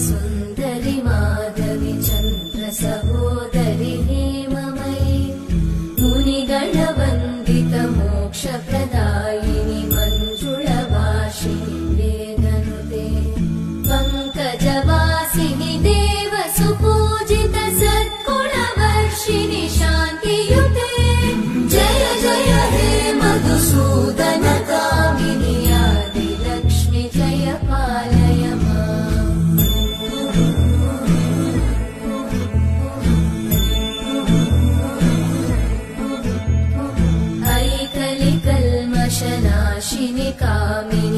सुन्दरि माधवि चन्द्र सहोदरि हेममयि मुनिगणवन्दित मोक्षप्रदायिनि मञ्जुळवासिनि वेदनुते पङ्कजवासिनि देव सुपूजित सद्गुणवर्षिणि शान्तियुते जय जय हे मधुसूदन कामिनि आदिलक्ष्मि जय पालय माम्। ऐकलिकल्मषनाशिनि कामिनि